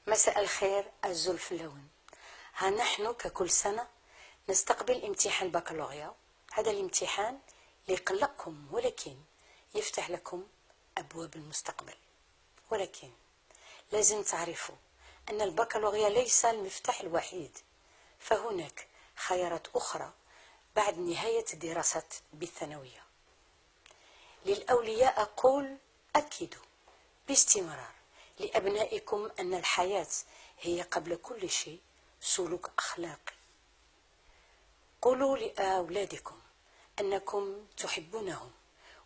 مساء الخير الزلف اللون. ها نحن ككل سنة نستقبل امتحان بكالوريا. هذا الامتحان ليقلقكم ولكن يفتح لكم أبواب المستقبل. ولكن لازم تعرفوا أن البكالوريا ليس المفتاح الوحيد، فهناك خيارات أخرى بعد نهاية دراسة بالثانوية. للأولياء أقول أكدوا باستمرار لأبنائكم أن الحياة هي قبل كل شيء سلوك أخلاقي. قولوا لأولادكم أنكم تحبونهم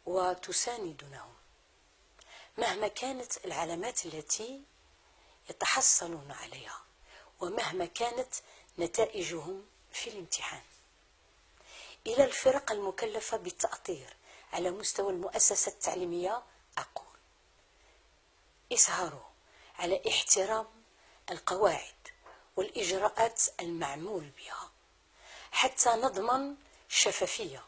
وتساندونهم مهما كانت العلامات التي يتحصلون عليها ومهما كانت نتائجهم في الامتحان. إلى الفرق المكلفة بالتأطير على مستوى المؤسسة التعليمية أقول: اسهروا على احترام القواعد والإجراءات المعمول بها حتى نضمن الشفافية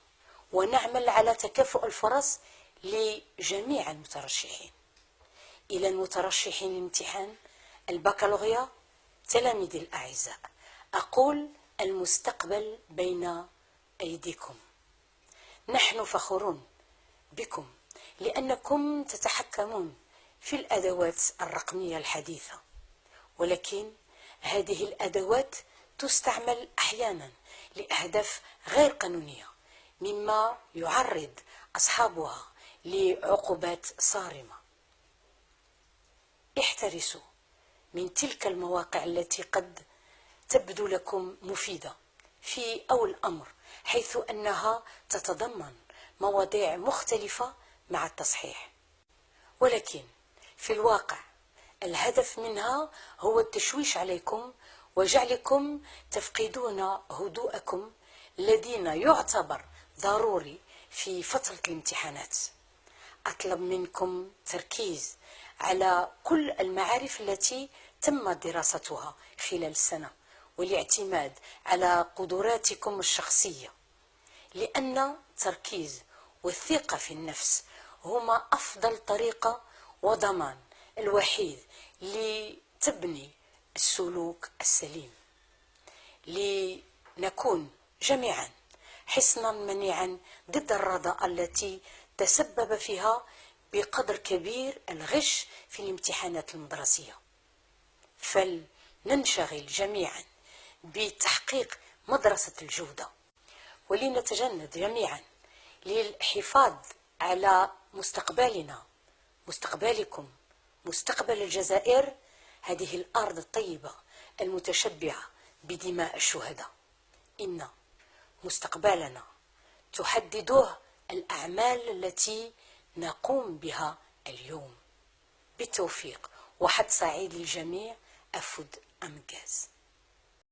ونعمل على تكافؤ الفرص لجميع المترشحين. إلى المترشحين لامتحان البكالوريا تلاميذي الأعزاء أقول: المستقبل بين أيديكم. نحن فخورون بكم لأنكم تتحكمون في الأدوات الرقمية الحديثة، ولكن هذه الأدوات تستعمل أحيانا لأهداف غير قانونية، مما يعرض أصحابها لعقوبات صارمة. احترسوا من تلك المواقع التي قد تبدو لكم مفيدة في أول الأمر، حيث أنها تتضمن مواضيع مختلفة مع التصحيح، ولكن في الواقع الهدف منها هو التشويش عليكم وجعلكم تفقدون هدوءكم الذين يعتبر ضروري في فترة الامتحانات. أطلب منكم تركيز على كل المعارف التي تم دراستها خلال السنة والاعتماد على قدراتكم الشخصية، لأن التركيز والثقة في النفس هما أفضل طريقة وضمان الوحيد لتبني السلوك السليم، لنكون جميعا حصنا منيعا ضد الرذائل التي تسبب فيها بقدر كبير الغش في الامتحانات المدرسية. فلننشغل جميعا بتحقيق مدرسة الجودة، ولنتجند جميعا للحفاظ على مستقبلنا، مستقبلكم، مستقبل الجزائر، هذه الأرض الطيبة المتشبعة بدماء الشهداء. إن مستقبلنا تحدده الأعمال التي نقوم بها اليوم. بالتوفيق وحد سعيد للجميع. أفود أمجاز.